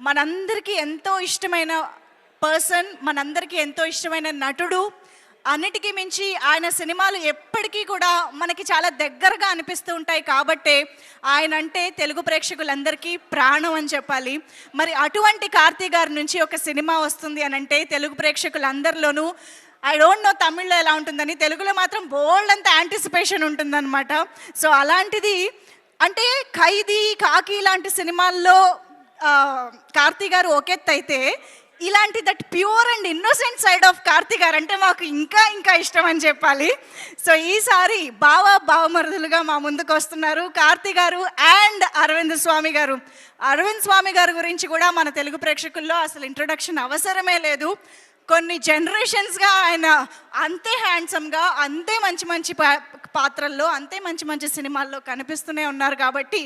మనందరికీ ఎంతో ఇష్టమైన పర్సన్, మనందరికీ ఎంతో ఇష్టమైన నటుడు. అన్నిటికీ మించి ఆయన సినిమాలు ఎప్పటికీ కూడా మనకి చాలా దగ్గరగా అనిపిస్తూ ఉంటాయి. కాబట్టే ఆయన అంటే తెలుగు ప్రేక్షకులందరికీ ప్రాణం అని చెప్పాలి. మరి అటువంటి కార్తీ గారి నుంచి ఒక సినిమా వస్తుంది అని అంటే తెలుగు ప్రేక్షకులందరిలోనూ ఐ డోంట్ నో తమిళ్లో ఎలా ఉంటుందని, తెలుగులో మాత్రం బోల్డ్ అంత యాంటిసిపేషన్ ఉంటుందన్నమాట. సో అలాంటిది అంటే ఖైదీ, కాకి లాంటి సినిమాల్లో కార్తీ గారు ఒకెత్తు అయితే, ఇలాంటి that pure and innocent side of Karthi గారు అంటే మాకు ఇంకా ఇంకా ఇష్టం అని చెప్పాలి. సో ఈసారి బావమరుదులుగా మా ముందుకు వస్తున్నారు కార్తీ గారు అండ్ అరవింద్ స్వామి గారు. అరవింద్ స్వామి గారి గురించి కూడా మన తెలుగు ప్రేక్షకుల్లో అసలు ఇంట్రొడక్షన్ అవసరమే లేదు. కొన్ని జనరేషన్స్గా ఆయన అంతే హ్యాండ్సమ్గా, అంతే మంచి మంచి పాత్రల్లో, అంతే మంచి మంచి సినిమాల్లో కనిపిస్తూనే ఉన్నారు. కాబట్టి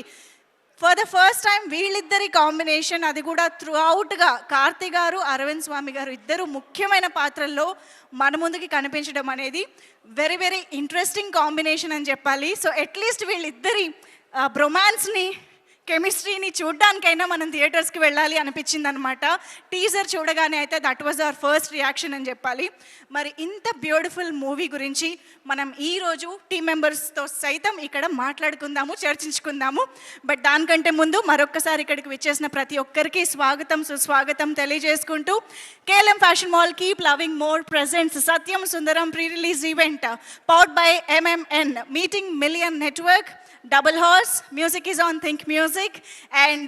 ఫర్ ద ఫస్ట్ టైం వీళ్ళిద్దరి కాంబినేషన్, అది కూడా త్రూ అవుట్గా కార్తీ గారు, అరవింద్ స్వామి గారు ఇద్దరు ముఖ్యమైన పాత్రల్లో మన ముందుకి కనిపించడం అనేది వెరీ వెరీ ఇంట్రెస్టింగ్ కాంబినేషన్ అని చెప్పాలి. సో అట్లీస్ట్ వీళ్ళిద్దరి బ్రొమాన్స్ని, కెమిస్ట్రీని చూడ్డానికైనా మనం థియేటర్స్కి వెళ్ళాలి అనిపించింది అనమాట. టీజర్ చూడగానే అయితే that was our first reaction అని చెప్పాలి. మరి ఇంత బ్యూటిఫుల్ మూవీ గురించి మనం ఈరోజు టీమ్ మెంబర్స్తో సైతం ఇక్కడ మాట్లాడుకుందాము, చర్చించుకుందాము. బట్ దానికంటే ముందు మరొక్కసారి ఇక్కడికి విచ్చేసిన ప్రతి ఒక్కరికి స్వాగతం, సుస్వాగతం తెలియజేసుకుంటూ, KLM fashion mall keep loving more presents Satyam Sundaram pre release event powered by MMN meeting million network, Double Horse, music is on Think Music, and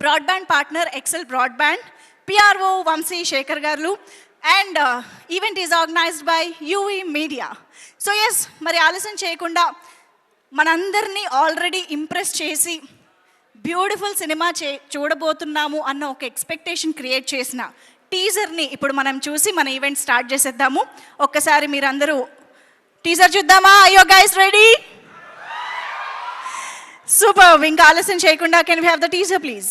broadband partner Excel Broadband, PRO Vamsi Shekhar Garlu, and event is organized by UV Media. So yes, మరి ఆలస్యం చేయకుండా మనందరినీ already impress చేసి beautiful cinema చూడబోతున్నాము అన్న ఒక expectation create చేసిన టీజర్ని ఇప్పుడు మనం చూసి మన ఈవెంట్ స్టార్ట్ చేసేద్దాము. ఒక్కసారి మీరందరూ టీజర్ చూద్దామా? Are you guys ready? Super. ఇంకా ఆలస్యం చేయకుండా can we have the teaser please?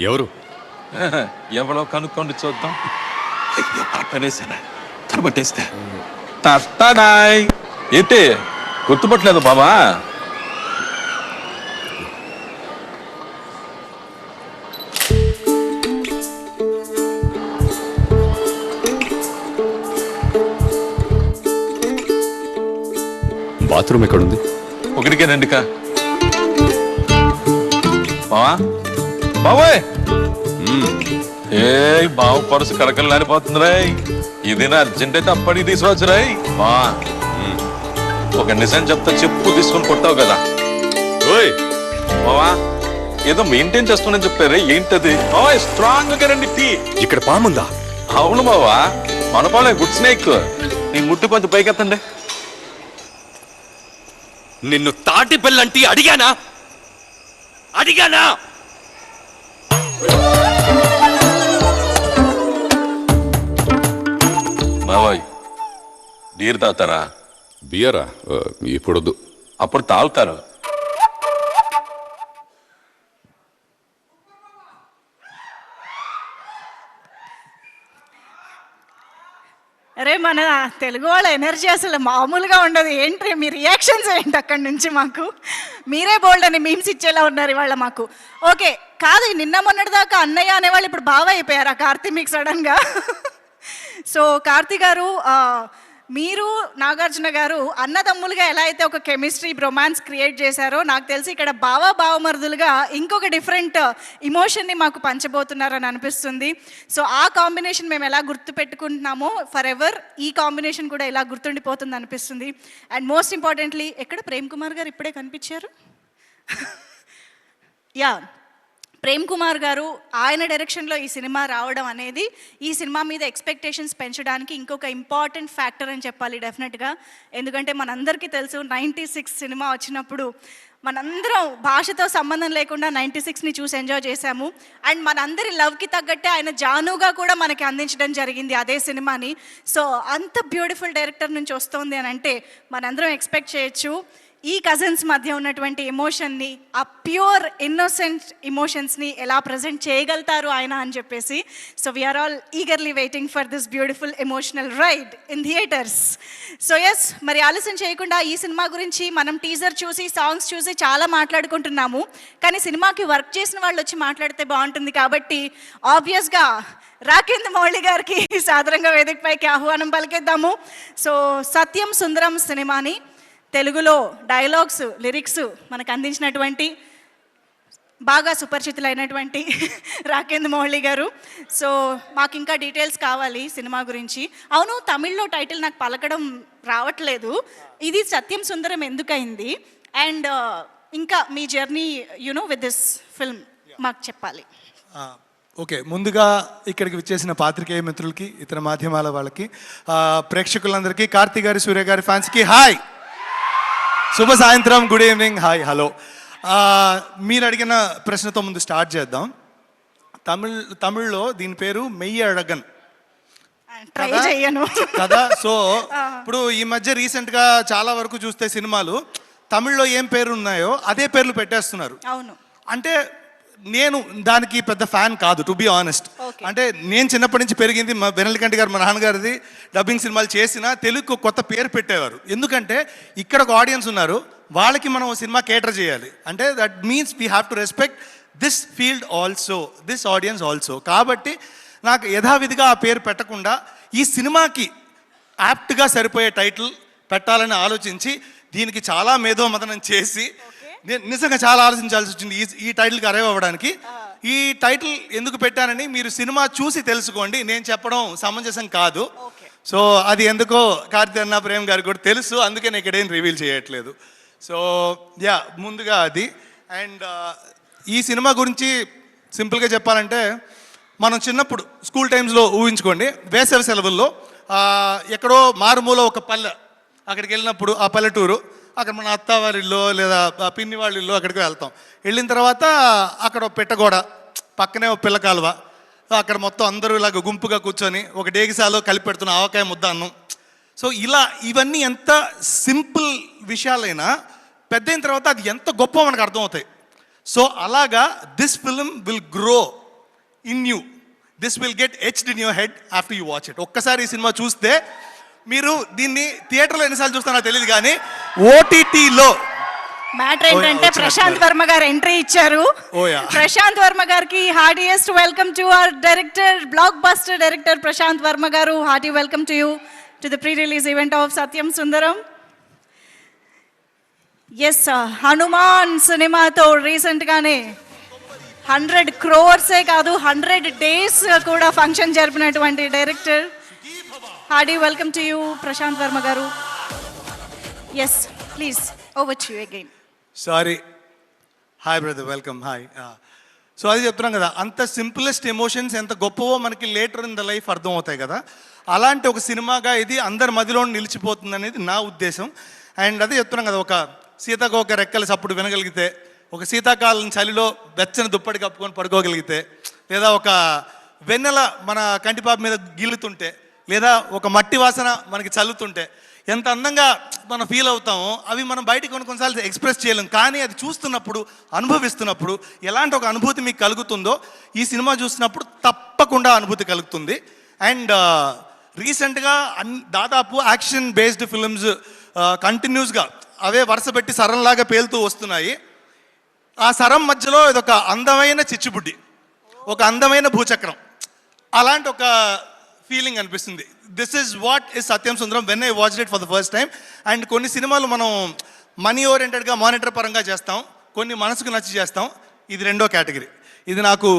ఎవరు? ఎవరో కనుక్కోండి చూద్దాం. అనేసానా తరబట్టేస్తే తస్తాడాయ్. ఏంటి గుర్తుపట్టలేదు బాబా? బాత్రూమ్ ఎక్కడుంది? ఒకటికే రండికా బావా. బావోయ్, ఏ బావ పరుసు కడకలాడిపోతుంది రాయ్. ఇదేనా అర్జెంట్ అయితే అప్పటికి తీసుకురావచ్చు రాయ్. బా ఒక నిజం చెప్తా, చెప్పు తీసుకొని కొట్టావు కదా. ఓయ్ బావా, ఏదో మెయింటైన్ చేస్తున్నానని చెప్పారే, ఏంటది? స్ట్రాంగ్ గా రండి. టీ ఇక్కడ పాముందా? అవును బావా, మన పాలే గుడ్ స్నేక్. నీ ముట్టి కొంచెం పైకెత్తండి. నిన్ను తాటి పిల్లంటి అడిగానా? బాబాయ్ బీర్ తాగుతారా? బియరా ఇప్పుడొద్దు. అప్పుడు తాగుతారు. అరే మన తెలుగు వాళ్ళ ఎనర్జీ అసలు మామూలుగా ఉండదు. ఏంటి మీ రియాక్షన్స్ ఏంటి అక్కడి నుంచి? మాకు మీరే బోల్డ్ అని మీమ్స్ ఇచ్చేలా ఉన్నారు ఇవాళ మాకు. ఓకే కాదు, నిన్న మొన్నటిదాకా అన్నయ్య అనేవాళ్ళు ఇప్పుడు బావ అయిపోయారు ఆ కార్తీ మీకు సడన్గా. సో కార్తీ గారు, మీరు నాగార్జున గారు అన్నదమ్ములుగా ఎలా అయితే ఒక కెమిస్ట్రీ, బ్రొమాన్స్ క్రియేట్ చేశారో, నాకు తెలిసి ఇక్కడ బావమరుదులుగా ఇంకొక డిఫరెంట్ ఇమోషన్ని మాకు పంచబోతున్నారని అనిపిస్తుంది. సో ఆ కాంబినేషన్ మేము ఎలా గుర్తుపెట్టుకుంటున్నామో ఫర్ ఎవర్, ఈ కాంబినేషన్ కూడా ఇలా గుర్తుండిపోతుంది అనిపిస్తుంది. అండ్ మోస్ట్ ఇంపార్టెంట్లీ, ఎక్కడ ప్రేమ్ కుమార్ గారు ఇప్పుడే కనిపించారు? యా, ప్రేమ్ కుమార్ గారు ఆయన డైరెక్షన్లో ఈ సినిమా రావడం అనేది ఈ సినిమా మీద ఎక్స్పెక్టేషన్స్ పెంచడానికి ఇంకొక ఇంపార్టెంట్ ఫ్యాక్టర్ అని చెప్పాలి డెఫినెట్గా. ఎందుకంటే మనందరికీ తెలుసు 96 సినిమా వచ్చినప్పుడు మనందరం భాషతో సంబంధం లేకుండా 96ని చూసి ఎంజాయ్ చేశాము. అండ్ మనందరి లవ్కి తగ్గట్టే ఆయన జానుగా కూడా మనకి అందించడం జరిగింది అదే సినిమాని. సో అంత బ్యూటిఫుల్ డైరెక్టర్ నుంచి వస్తుంది అని అంటే మనందరం ఎక్స్పెక్ట్ చేయొచ్చు ఈ కజిన్స్ మధ్య ఉన్నటువంటి ఎమోషన్ని, ఆ ప్యూర్ ఇన్నోసెంట్ ఎమోషన్స్ని ఎలా ప్రజెంట్ చేయగలుగుతారు ఆయన అని చెప్పేసి. So we are all eagerly waiting for this beautiful emotional ride in theatres. So yes, మరి ఆలస్యం చేయకుండా ఈ సినిమా గురించి మనం టీజర్ చూసి, సాంగ్స్ చూసి చాలా మాట్లాడుకుంటున్నాము. కానీ సినిమాకి వర్క్ చేసిన వాళ్ళు వచ్చి మాట్లాడితే బాగుంటుంది కాబట్టి ఆబ్వియస్గా రాకేంద్ర మౌళి గారికి సాదరంగా వేదికపైకి ఆహ్వానం పలికేద్దాము. సో సత్యం సుందరం సినిమాని తెలుగులో డైలాగ్స్, లిరిక్స్ మనకు అందించినటువంటి బాగా సుపరిచితులైనటువంటి రాకేంద్ర మౌళి గారు. సో మాకు ఇంకా డీటెయిల్స్ కావాలి సినిమా గురించి. అవును, తమిళ్లో టైటిల్ నాకు పలకడం రావట్లేదు. ఇది సత్యం సుందరం ఎందుకయింది? అండ్ ఇంకా మీ జర్నీ విత్ దిస్ ఫిల్మ్ మాకు చెప్పాలి. ఓకే, ముందుగా ఇక్కడికి విచ్చేసిన పాత్రికేయ మిత్రులకి, ఇతర మాధ్యమాల వాళ్ళకి, ప్రేక్షకులందరికీ, కార్తీ గారి, సూర్య గారి ఫ్యాన్స్కి హాయ్, శుభ సాయంత్రం, గుడ్ ఈవినింగ్, హాయ్, హలో. మీరు అడిగిన ప్రశ్నతో ముందు స్టార్ట్ చేద్దాం. తమిళ్లో దీని పేరు మెయ్యి అழகன் ట్రై చేయను కదా. సో ఇప్పుడు ఈ మధ్య రీసెంట్గా చాలా వరకు చూస్తే సినిమాలు తమిళ్లో ఏం పేరు ఉన్నాయో అదే పేర్లు పెట్టేస్తున్నారు. అవును. అంటే నేను దానికి పెద్ద ఫ్యాన్ కాదు, టు బి ఆనెస్ట్. అంటే నేను చిన్నప్పటి నుంచి పెరిగింది మా వెనల్కంటి గారు, మా నాన్నగారిది డబ్బింగ్ సినిమాలు చేసినా తెలుగుకు కొత్త పేరు పెట్టేవారు. ఎందుకంటే ఇక్కడ ఒక ఆడియన్స్ ఉన్నారు, వాళ్ళకి మనం సినిమా కేటర్ చేయాలి. అంటే that means we have to respect this field also, this audience also. కాబట్టి నాకు యథావిధిగా ఆ పేరు పెట్టకుండా ఈ సినిమాకి యాప్ట్గా సరిపోయే టైటిల్ పెట్టాలని ఆలోచించి దీనికి చాలా మేధోమథనం చేసి నేను నిజంగా చాలా ఆలోచించాల్సి వచ్చింది ఈ టైటిల్కి అరైవ్ అవ్వడానికి. ఈ టైటిల్ ఎందుకు పెట్టానని మీరు సినిమా చూసి తెలుసుకోండి, నేను చెప్పడం సమంజసం కాదు. సో అది ఎందుకో కార్తీ అన్న, ప్రేమ్ గారికి కూడా తెలుసు, అందుకే నేను ఇక్కడేం రివీల్ చేయట్లేదు. సో యా, ముందుగా అది. అండ్ ఈ సినిమా గురించి సింపుల్గా చెప్పాలంటే, మనం చిన్నప్పుడు స్కూల్ టైమ్స్లో ఊహించుకోండి, వేసవి సెలవుల్లో ఎక్కడో మారుమూల ఒక పల్లె, అక్కడికి వెళ్ళినప్పుడు ఆ పల్లెటూరు, అక్కడ మన అత్త వారి ఇల్లు లేదా పిన్ని వాళ్ళ ఇల్లు, అక్కడికి వెళ్తాం. వెళ్ళిన తర్వాత అక్కడ పెట్టగోడ పక్కనే ఒక పిల్ల కాలువ, అక్కడ మొత్తం అందరూ ఇలాగ గుంపుగా కూర్చొని ఒక డేగిసాలో కలిపి పెడుతున్న ఆవకాయ ముద్ద అన్నం. సో ఇలా ఇవన్నీ ఎంత సింపుల్ విషయాలైనా పెద్ద అయిన తర్వాత అది ఎంత గొప్ప మనకు అర్థమవుతాయి. సో అలాగా this film will grow in you, this will get etched in your head after you watch it. ఒక్కసారి ఈ సినిమా చూస్తే మీరు దీన్ని థియేటర్లో ఎన్నిసార్లు చూస్తారో తెలియదు, కానీ ఓటీటీలో మ్యాటర్ ఏంటంటే ప్రశాంత్ వర్మ గారు ఎంట్రీ ఇచ్చారు. ప్రశాంత్ వర్మ గారికి heartiest welcome to our director, blockbuster director Prashanth Varma గారు. Hearty welcome to you to the pre release event of Satyam Sundaram. Yes, Hanuman సినిమాతో రీసెంట్గానే 100 crores కాదు 100 days కూడా ఫంక్షన్ జరిపినటువంటి డైరెక్టర్. Hearty welcome to you Prashanth Varma గారు. Yes please, over to you again. Sorry, hi brother, welcome, hi. So అది చెప్తున్నాం కదా, అంత సింపులెస్ట్ ఎమోషన్స్ ఎంత గొప్పవో మనకి లేటర్ ఇన్ ద లైఫ్ అర్థం అవుతాయి కదా. అలాంటి ఒక సినిమాగా ఇది అందరి మదిలో నిలిచిపోతుంది అనేది నా ఉద్దేశం. అండ్ అదే చెప్తున్నాం కదా, ఒక సీతాకోక రెక్కల సప్పుడు వినగలిగితే, ఒక శీతాకాలం చలిలో వెచ్చని దుప్పటి కప్పుకొని పడుకోగలిగితే, లేదా ఒక వెన్నెల మన కంటిపాప మీద గిల్లుతుంటే, లేదా ఒక మట్టి వాసన మనకి చల్లుతుంటే ఎంత అందంగా మనం ఫీల్ అవుతామో అవి మనం బయటికి కొన్నిసార్లు ఎక్స్ప్రెస్ చేయలేం. కానీ అది చూస్తున్నప్పుడు, అనుభవిస్తున్నప్పుడు ఎలాంటి ఒక అనుభూతి మీకు కలుగుతుందో ఈ సినిమా చూసినప్పుడు తప్పకుండా అనుభూతి కలుగుతుంది. అండ్ రీసెంట్గా దాదాపు యాక్షన్ బేస్డ్ ఫిల్మ్స్ కంటిన్యూస్గా అవే వరుస పెట్టి సరంలాగా పేలుతూ వస్తున్నాయి. ఆ సరం మధ్యలో ఇదొక అందమైన చిచ్చుబుడ్డి, ఒక అందమైన భూచక్రం, అలాంటి ఒక ఫీలింగ్ అనిపిస్తుంది. This is what is Satyam Sundaram when I watched it for the first time. And కొన్ని సినిమాలు మనం మనీ ఓరియంటెడ్గా మానిటర్ పరంగా చేస్తాం, కొన్ని మనసుకు నచ్చి చేస్తాం. ఇది రెండో కేటగిరీ. ఇది నాకు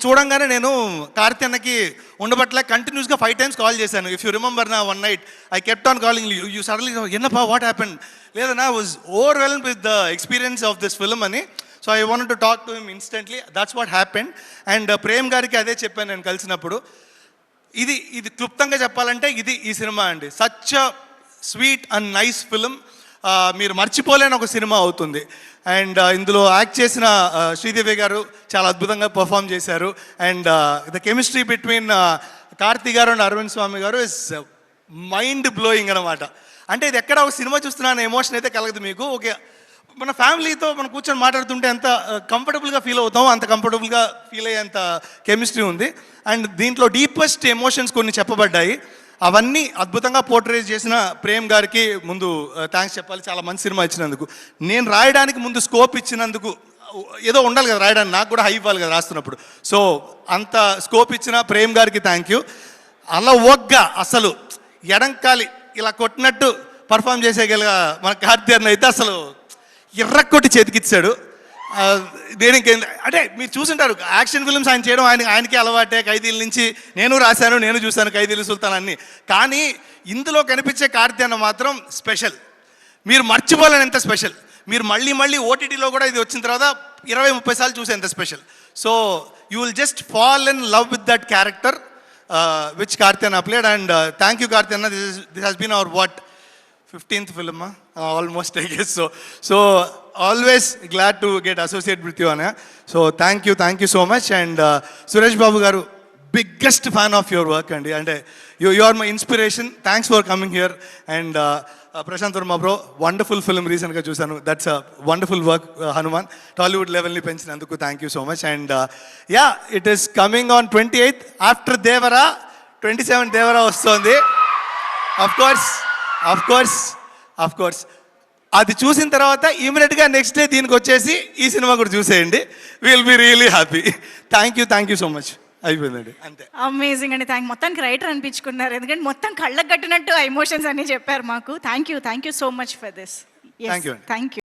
చూడంగానే నేను కార్తీ అన్నకి ఉండబట్లే కంటిన్యూస్గా 5 times కాల్ చేశాను. ఇఫ్ యూ రిమెంబర్ నా one night I kept on calling you suddenly ఎన్నపా వాట్ హ్యాపెండ్, లేదా నా was overwhelmed with the experience of this film అని. So I wanted to talk to him instantly, that's what happened. And Prem గారికి అదే చెప్పాను నేను కలిసినప్పుడు. ఇది క్లుప్తంగా చెప్పాలంటే ఇది ఈ సినిమా అండి. Such a sweet and nice film, మీరు మర్చిపోలేని ఒక సినిమా అవుతుంది. అండ్ ఇందులో యాక్ట్ చేసిన శ్రీదేవి గారు చాలా అద్భుతంగా పర్ఫామ్ చేశారు. And the chemistry between Karthi గారు అండ్ అరవింద్ స్వామి గారు ఇస్ మైండ్ బ్లోయింగ్ అనమాట. అంటే ఇది ఎక్కడ ఒక సినిమా చూస్తున్నాను ఎమోషన్ అయితే కలగదు మీకు. ఓకే, మన ఫ్యామిలీతో మనం కూర్చొని మాట్లాడుతుంటే ఎంత కంఫర్టబుల్గా ఫీల్ అవుతామో అంత కంఫర్టబుల్గా ఫీల్ అయ్యేంత కెమిస్ట్రీ ఉంది. అండ్ దీంట్లో డీపెస్ట్ ఎమోషన్స్ కొన్ని చెప్పబడ్డాయి. అవన్నీ అద్భుతంగా పోర్ట్రేట్ చేసిన ప్రేమ్ గారికి ముందు థ్యాంక్స్ చెప్పాలి, చాలా మంచి సినిమా ఇచ్చినందుకు. నేను రాయడానికి ముందు స్కోప్ ఇచ్చినందుకు, ఏదో ఉండాలి కదా రాయడానికి, నాకు కూడా హై ఇవ్వాలి కదా రాస్తున్నప్పుడు. సో అంత స్కోప్ ఇచ్చిన ప్రేమ్ గారికి థ్యాంక్ యూ. అలా ఒగ్గా అసలు ఎడంకాలి ఇలా కొట్టినట్టు పర్ఫామ్ చేసేగల మన కార్తీర్ని అయితే అసలు ఎర్రకొట్టి చేతికిచ్చాడు. నేను ఇంకేం అంటే మీరు చూసుంటారు యాక్షన్ ఫిల్మ్స్ ఆయన చేయడం ఆయనకే అలవాటే. ఖైదీల నుంచి నేను రాశాను, నేను చూశాను ఖైదీలు సుల్తాన్ అన్ని. కానీ ఇందులో కనిపించే కార్తీర్న మాత్రం స్పెషల్, మీరు మర్చిపోలేనంత స్పెషల్. మీరు మళ్ళీ ఓటీటీలో కూడా ఇది వచ్చిన తర్వాత 20-30 సార్లు చూసేంత special. So you will just fall in love with that character which కార్తీర్న ప్లేడ్. అండ్ థ్యాంక్ యూ కార్తీర్న, this has been our 15th film, almost I guess. So always glad to get associated with you, Anna. So thank you so much. And Suresh Babu garu, biggest fan of your work, and you are my inspiration. Thanks for coming here. And Prashant Verma bro, wonderful film recent ga chusanu. That's a wonderful work, Hanuman. Tollywood level ni penchinanduku thank you so much. And yeah, it is coming on 28th after Devara. 27th Devara vastundi. Of course అది చూసిన తర్వాత ఇమీడియట్గా next day దీనికి వచ్చేసి ఈ cinema కూడా చూసేయండి. Will be really happy. Thank you so much. అయిపోయిందండి అంతే. అమేజింగ్ అండి. మొత్తానికి రైటర్ అనిపించుకున్నారు, ఎందుకంటే మొత్తం కళ్ళకు కట్టినట్టు ఎమోషన్స్ అన్ని చెప్పారు మాకు. Thank you so much for this. Thank you. Thank you.